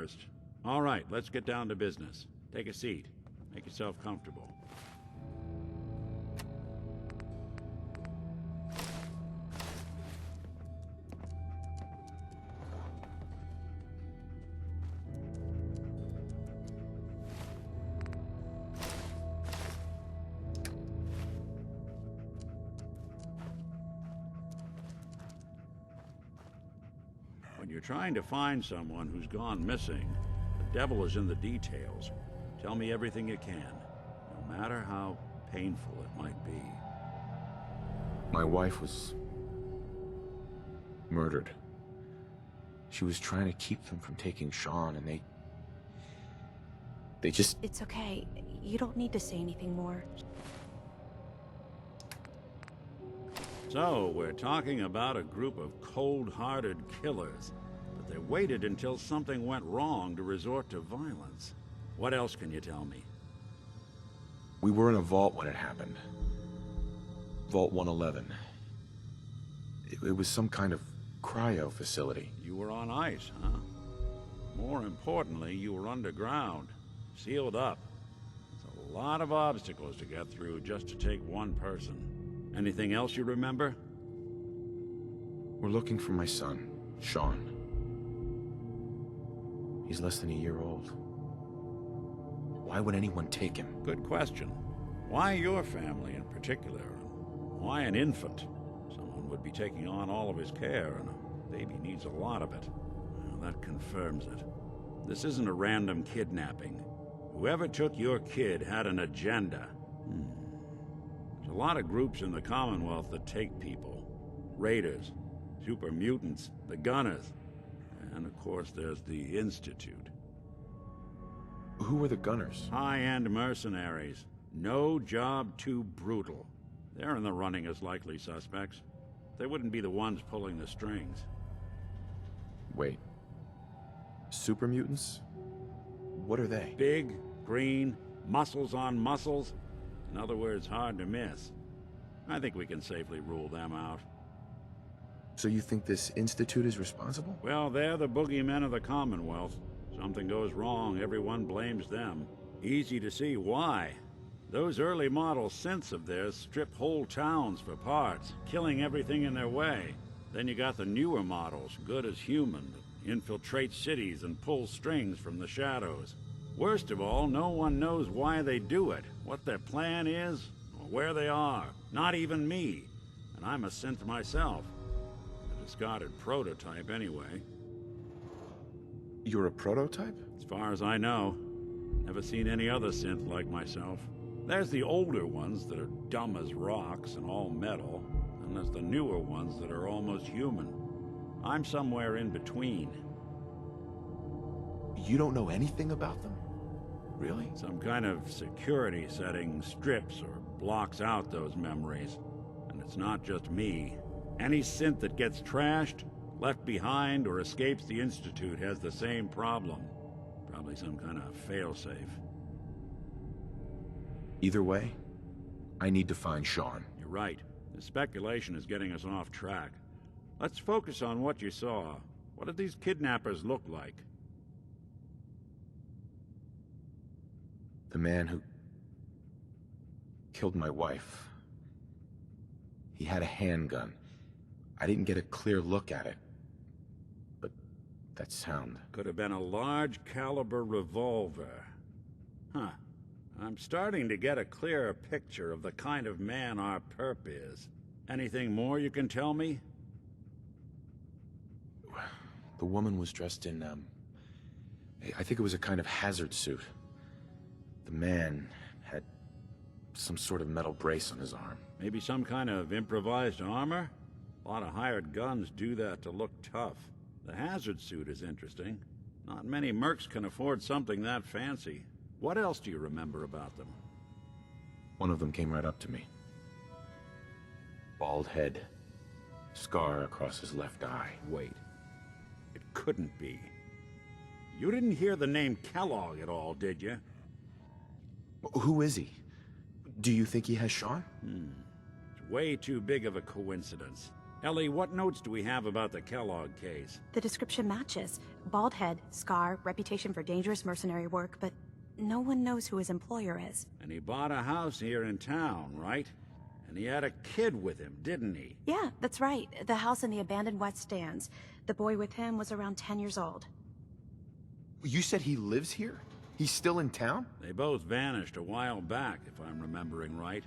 first. All right, let's get down to business. Take a seat. Make yourself comfortable. When you're trying to find someone who's gone missing, the devil is in the details. Tell me everything you can, no matter how painful it might be. My wife was murdered. She was trying to keep them from taking Sean, and they just... It's okay. You don't need to say anything more. So, we're talking about a group of cold-hearted killers, but they waited until something went wrong to resort to violence. What else can you tell me? We were in a vault when it happened. Vault 111. It was some kind of cryo facility. You were on ice, huh? More importantly, you were underground, sealed up. It's a lot of obstacles to get through just to take one person. Anything else you remember? We're looking for my son, Sean. He's less than a year old. Why would anyone take him? Good question. Why your family in particular? Why an infant? Someone would be taking on all of his care, and a baby needs a lot of it. Well, that confirms it. This isn't a random kidnapping. Whoever took your kid had an agenda. There's a lot of groups in the Commonwealth that take people. Raiders, super mutants, the Gunners, and of course there's the Institute. Who are the Gunners? High-end mercenaries. No job too brutal. They're in the running as likely suspects. They wouldn't be the ones pulling the strings. Wait. Super mutants? What are they? Big, green, muscles on muscles. In other words, hard to miss. I think we can safely rule them out. So you think this Institute is responsible? Well, they're the boogeymen of the Commonwealth. Something goes wrong, everyone blames them. Easy to see why. Those early model synths of theirs strip whole towns for parts, killing everything in their way. Then you got the newer models, good as human, that infiltrate cities and pull strings from the shadows. Worst of all, no one knows why they do it, what their plan is, or where they are. Not even me. And I'm a synth myself. A discarded prototype anyway. You're a prototype? As far as I know. Never seen any other synth like myself. There's the older ones that are dumb as rocks and all metal, and there's the newer ones that are almost human. I'm somewhere in between. You don't know anything about them? Really? Some kind of security setting strips or blocks out those memories. And it's not just me. Any synth that gets trashed, left behind, or escapes the Institute has the same problem. Probably some kind of failsafe. Either way, I need to find Sean. You're right. The speculation is getting us off track. Let's focus on what you saw. What did these kidnappers look like? The man who killed my wife. He had a handgun. I didn't get a clear look at it. But that sound... Could have been a large caliber revolver. Huh. I'm starting to get a clearer picture of the kind of man our perp is. Anything more you can tell me? The woman was dressed in, I think it was a kind of hazard suit. The man had some sort of metal brace on his arm. Maybe some kind of improvised armor? A lot of hired guns do that to look tough. The hazard suit is interesting. Not many mercs can afford something that fancy. What else do you remember about them? One of them came right up to me. Bald head. Scar across his left eye. Wait. It couldn't be. You didn't hear the name Kellogg at all, did you? Who is he? Do you think he has Sean? It's way too big of a coincidence. Ellie, what notes do we have about the Kellogg case? The description matches. Bald head, scar, reputation for dangerous mercenary work, but no one knows who his employer is. And he bought a house here in town, right? And he had a kid with him, didn't he? Yeah, that's right. The house in the abandoned West Stands. The boy with him was around 10 years old. You said he lives here? He's still in town? They both vanished a while back, if I'm remembering right.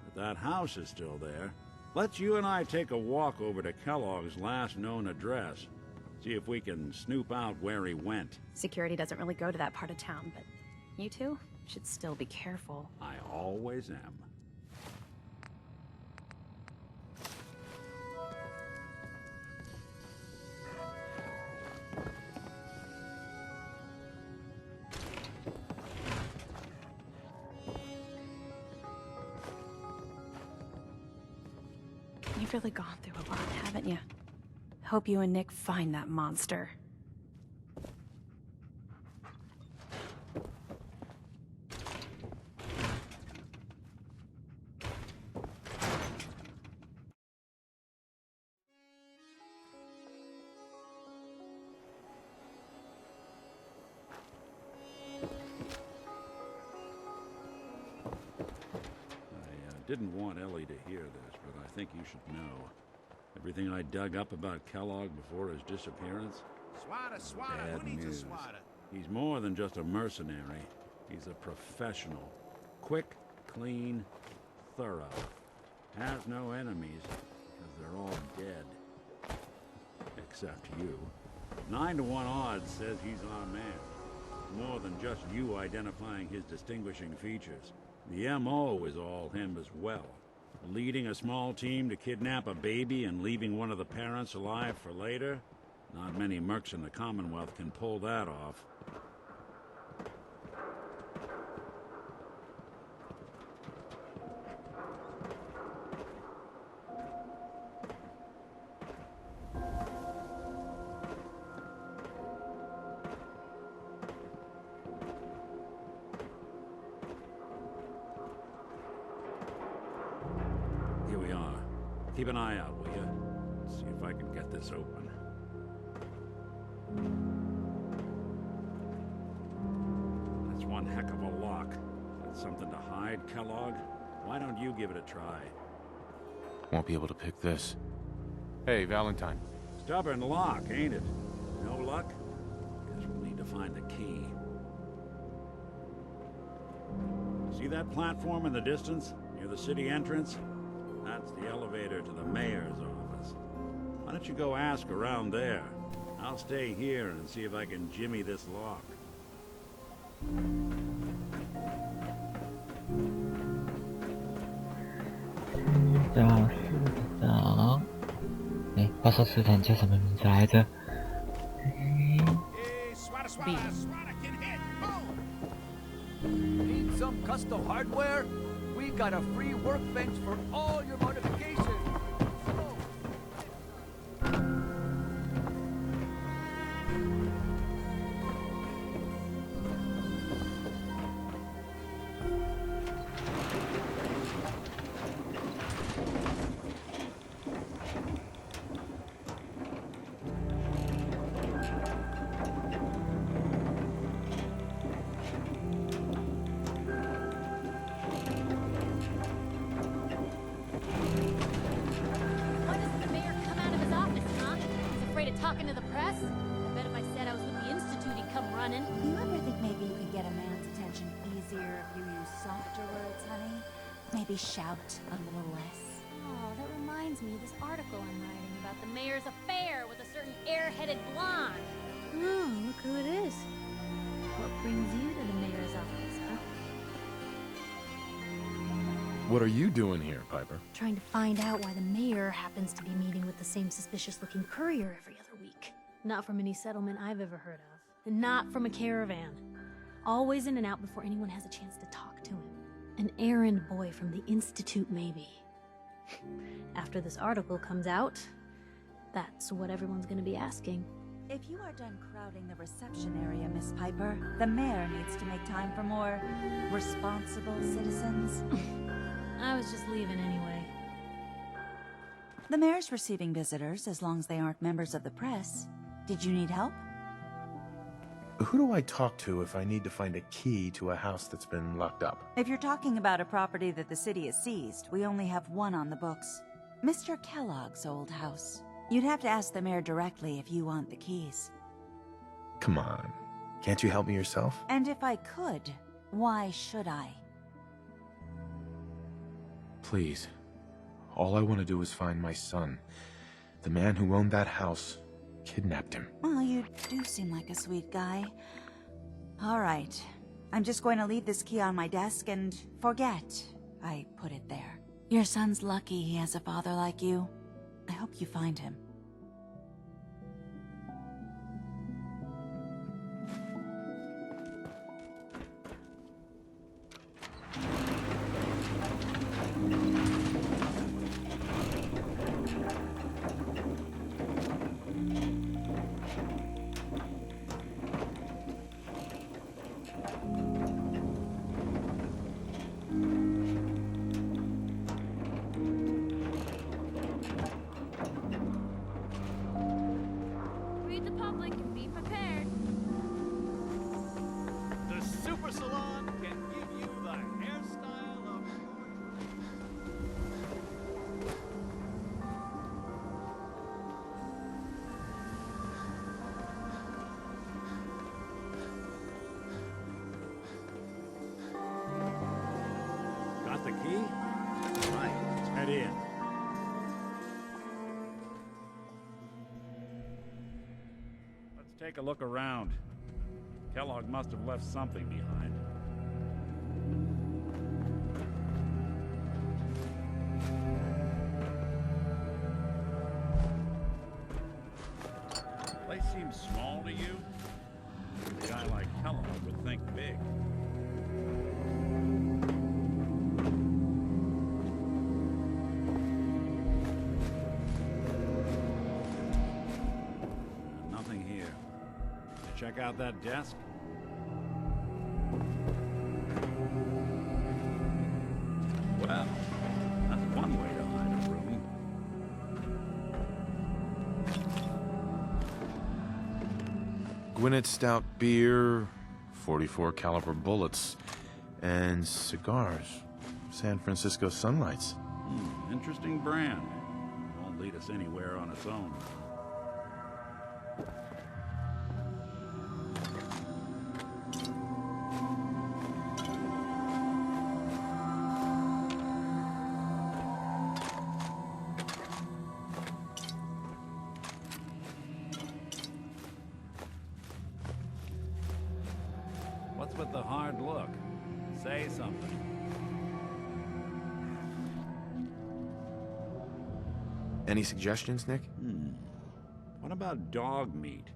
But that house is still there. Let's you and I take a walk over to Kellogg's last known address. See if we can snoop out where he went. Security doesn't really go to that part of town, but you two should still be careful. I always am. You've really gone through a lot, haven't you? Hope you and Nick find that monster. I didn't want Ellie to hear this, but I think you should know. Everything I dug up about Kellogg before his disappearance? Bad news. He's more than just a mercenary. He's a professional. Quick, clean, thorough. Has no enemies, because they're all dead. Except you. 9 to 1 odds says he's our man. More than just you identifying his distinguishing features. The M.O. is all him as well. Leading a small team to kidnap a baby and leaving one of the parents alive for later? Not many mercs in the Commonwealth can pull that off. Here we are. Keep an eye out, will you? See if I can get this open. That's one heck of a lock. That's something to hide, Kellogg? Why don't you give it a try? Won't be able to pick this. Hey, Valentine. Stubborn lock, ain't it? No luck? Guess we'll need to find the key. See that platform in the distance, near the city entrance? That's the elevator to the mayor's office. Why don't you go ask around there? I'll stay here and see if I can jimmy this lock. 자, 네, 버서스 단체什么名字来着？ B. Need some custom hardware? We got a free workbench for all your modifications. Talking to the press? I bet if I said I was with the Institute, he'd come running. You ever think maybe you could get a man's attention easier if you use softer words, honey? Maybe shout a little less. Oh, that reminds me of this article I'm writing about the mayor's affair with a certain air-headed blonde. Oh, look who it is. What brings you to the mayor's office, huh? What are you doing here, Piper? Trying to find out why the mayor happens to be meeting with the same suspicious-looking courier every other week. Not from any settlement I've ever heard of. And not from a caravan. Always in and out before anyone has a chance to talk to him. An errand boy from the Institute, maybe. After this article comes out, that's what everyone's gonna be asking. If you are done crowding the reception area, Miss Piper, the mayor needs to make time for more responsible citizens. I was just leaving anyway. The mayor's receiving visitors as long as they aren't members of the press. Did you need help? Who do I talk to if I need to find a key to a house that's been locked up? If you're talking about a property that the city has seized, we only have one on the books. Mr. Kellogg's old house. You'd have to ask the mayor directly if you want the keys. Come on. Can't you help me yourself? And if I could, why should I? Please. All I want to do is find my son. The man who owned that house kidnapped him. Well, you do seem like a sweet guy. All right. I'm just going to leave this key on my desk and forget I put it there. Your son's lucky he has a father like you. I hope you find him. Read the public and be prepared. The Super Salon can give you the hairstyle of your dreams. Got the key? Right, let's head in. Let's take a look around. Kellogg must have left something behind. Place seems small to you? A guy like Kellogg would think big. Nothing here. Check out that desk. Well, that's one way to hide a room. Gwinnett Stout beer, 44 caliber bullets, and cigars. San Francisco Sunlights. Interesting brand. Won't lead us anywhere on its own. What's with the hard look? Say something. Any suggestions, Nick? What about dog meat?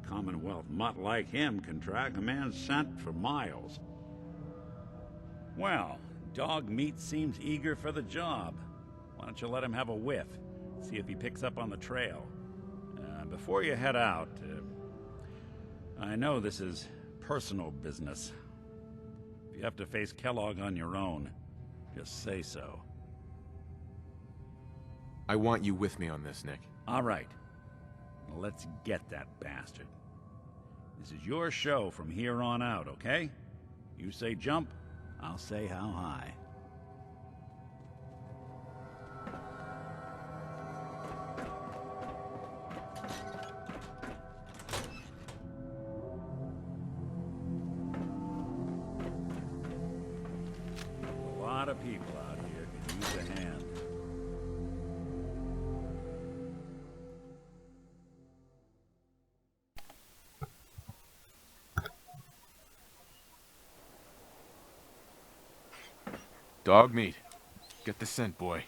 Commonwealth mutt like him can track a man's scent for miles. Well, dog meat seems eager for the job. Why don't you let him have a whiff? See if he picks up on the trail. Before you head out, I know this is personal business. If you have to face Kellogg on your own, just say so. I want you with me on this, Nick. All right. Let's get that bastard. This is your show from here on out, okay? You say jump, I'll say how high. A lot of people out here can use a hand. Dog meat. Get the scent, boy.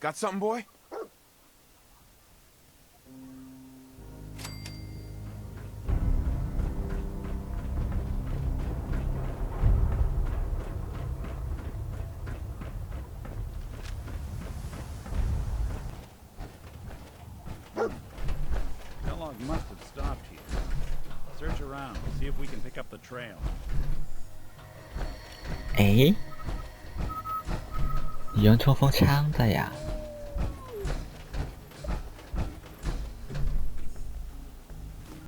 Got something, boy? Kellogg must have stopped here. Search around, see if we can pick up the trail. 诶，你用冲锋枪的呀？